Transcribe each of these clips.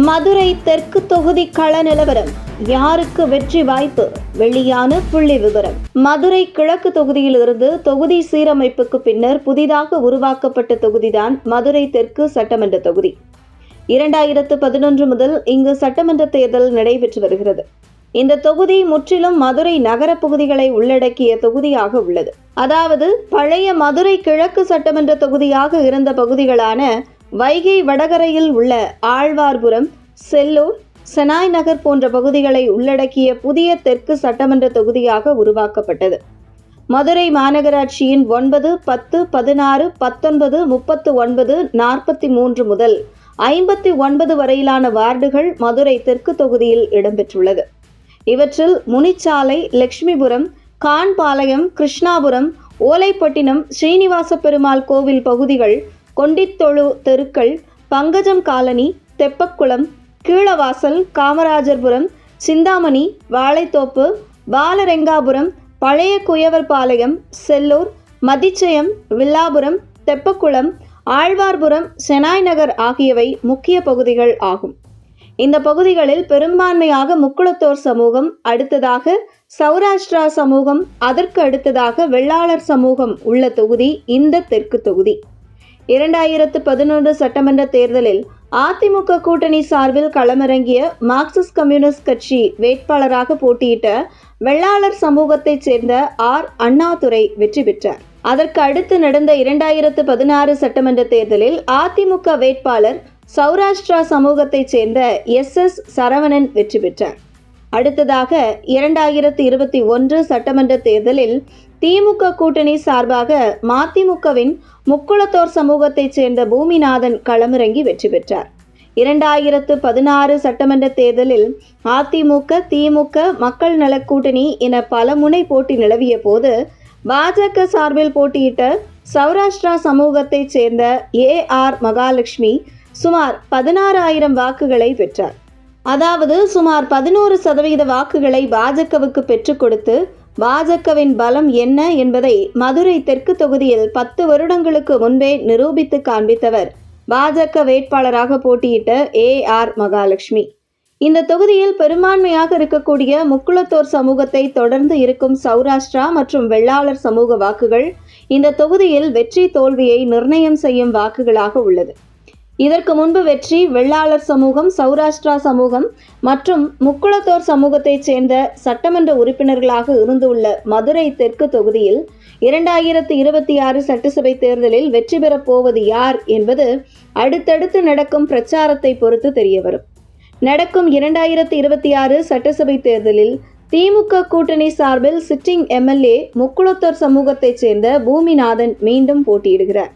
மதுரை தெற்கு தொகுதி கள நிலவரம். யாருக்கு வெற்றி வாய்ப்பு? வெளியான புள்ளி விவரம். மதுரை கிழக்கு தொகுதியிலிருந்து தொகுதி சீரமைப்புக்கு பின்னர் புதிதாக உருவாக்கப்பட்ட தொகுதிதான் மதுரை தெற்கு சட்டமன்ற தொகுதி. 2011 முதல் இங்கு சட்டமன்ற தேர்தல் நடைபெற்று வருகிறது. இந்த தொகுதி முற்றிலும் மதுரை நகர பகுதிகளை உள்ளடக்கிய தொகுதியாக உள்ளது. அதாவது பழைய மதுரை கிழக்கு சட்டமன்ற தொகுதியாக இருந்த பகுதிகளான வைகை வடகரையில் உள்ள ஆழ்வார்புரம், செல்லூர், செனாய் நகர் போன்ற பகுதிகளை உள்ளடக்கிய புதிய தெற்கு சட்டமன்ற தொகுதியாக உருவாக்கப்பட்டது. மதுரை மாநகராட்சியின் 9, 10, 16, 19, 39, 43 முதல் 59 வரையிலான வார்டுகள் மதுரை தெற்கு தொகுதியில் இடம்பெற்றுள்ளது. இவற்றில் முனிச்சாலை, லட்சுமிபுரம், கான்பாளையம், கிருஷ்ணாபுரம், ஓலைப்பட்டினம், ஸ்ரீனிவாச பெருமாள் கோவில் பகுதிகள், கொண்டித்தொழு தெருக்கள், பங்கஜம் காலனி, தெப்பக்குளம், கீழவாசல், காமராஜர்புரம், சிந்தாமணி, வாழைத்தோப்பு, பாலரெங்காபுரம், பழைய குயவர்பாளையம், செல்லூர், மதிச்சயம், வில்லாபுரம், தெப்பக்குளம், ஆழ்வார்புரம், செனாய் நகர் ஆகியவை முக்கிய பகுதிகள் ஆகும். இந்த பகுதிகளில் பெரும்பான்மையாக முக்குளத்தோர் சமூகம், அடுத்ததாக சௌராஷ்டிரா சமூகம், அதற்கு அடுத்ததாக வெள்ளாளர் சமூகம் உள்ள தொகுதி இந்த தெற்கு தொகுதி. 2011 சட்டமன்ற தேர்தலில் அதிமுக கூட்டணி சார்பில் களமிறங்கிய மார்க்சிஸ்ட் கம்யூனிஸ்ட் கட்சி வேட்பாளராக போட்டியிட்ட வெள்ளாளர் சமூகத்தைச் சேர்ந்த ஆர். அண்ணாதுரை வெற்றி பெற்றார். அதற்கு அடுத்து நடந்த 2016 சட்டமன்ற தேர்தலில் அதிமுக வேட்பாளர் சௌராஷ்டிரா சமூகத்தைச் சேர்ந்த எஸ். சரவணன் வெற்றி பெற்றார். அடுத்ததாக 2021 சட்டமன்ற தேர்தலில் திமுக கூட்டணி சார்பாக மதிமுகவின் முக்குளத்தோர் சமூகத்தைச் சேர்ந்த பூமிநாதன் களமிறங்கி வெற்றி பெற்றார். 2016 சட்டமன்ற தேர்தலில் அதிமுக, திமுக, மக்கள் நலக் கூட்டணி என பல முனை போட்டி நிலவிய போது பாஜக சார்பில் போட்டியிட்ட சௌராஷ்டிரா சமூகத்தைச் சேர்ந்த ஏ.ஆர். மகாலட்சுமி சுமார் 16,000 வாக்குகளை பெற்றார். அதாவது சுமார் 11% வாக்குகளை பாஜகவுக்கு பெற்றுக் கொடுத்து பாஜகவின் பலம் என்ன என்பதை மதுரை தெற்கு தொகுதியில் 10 வருடங்களுக்கு முன்பே நிரூபித்து காண்பித்தவர் பாஜக வேட்பாளராக போட்டியிட்ட ஏ.ஆர். மகாலட்சுமி. இந்த தொகுதியில் பெரும்பான்மையாக இருக்கக்கூடிய முக்குளத்தோர் சமூகத்தை தொடர்ந்து இருக்கும் சௌராஷ்டிரா மற்றும் வெள்ளாளர் சமூக வாக்குகள் இந்த தொகுதியில் வெற்றி தோல்வியை நிர்ணயம் செய்யும் வாக்குகளாக உள்ளது. இதற்கு முன்பு வெற்றி வெள்ளாளர் சமூகம், சௌராஷ்டிரா சமூகம் மற்றும் முக்குளத்தோர் சமூகத்தைச் சேர்ந்த சட்டமன்ற உறுப்பினர்களாக இருந்துள்ள மதுரை தெற்கு தொகுதியில் 2026 சட்டசபை தேர்தலில் வெற்றி பெறப் போவது யார் என்பது அடுத்தடுத்து நடக்கும் பிரச்சாரத்தை பொறுத்து தெரியவரும். நடக்கும் 2026 சட்டசபை தேர்தலில் திமுக கூட்டணி சார்பில் சிட்டிங் எம்எல்ஏ முக்குளத்தோர் சமூகத்தைச் சேர்ந்த பூமிநாதன் மீண்டும் போட்டியிடுகிறார்.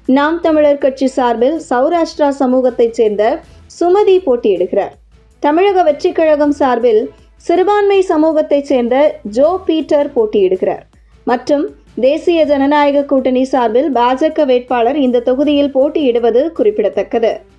நாம் தமிழர் கட்சி சார்பில் சௌராஷ்டிரா சமூகத்தைச் சேர்ந்த சுமதி போட்டியிடுகிறார். தமிழக வெற்றிக் கழகம் சார்பில் சிறுபான்மை சமூகத்தைச் சேர்ந்த ஜோ பீட்டர் போட்டியிடுகிறார். மற்றும் தேசிய ஜனநாயக கூட்டணி சார்பில் பாஜக வேட்பாளர் இந்த தொகுதியில் போட்டியிடுவது குறிப்பிடத்தக்கது.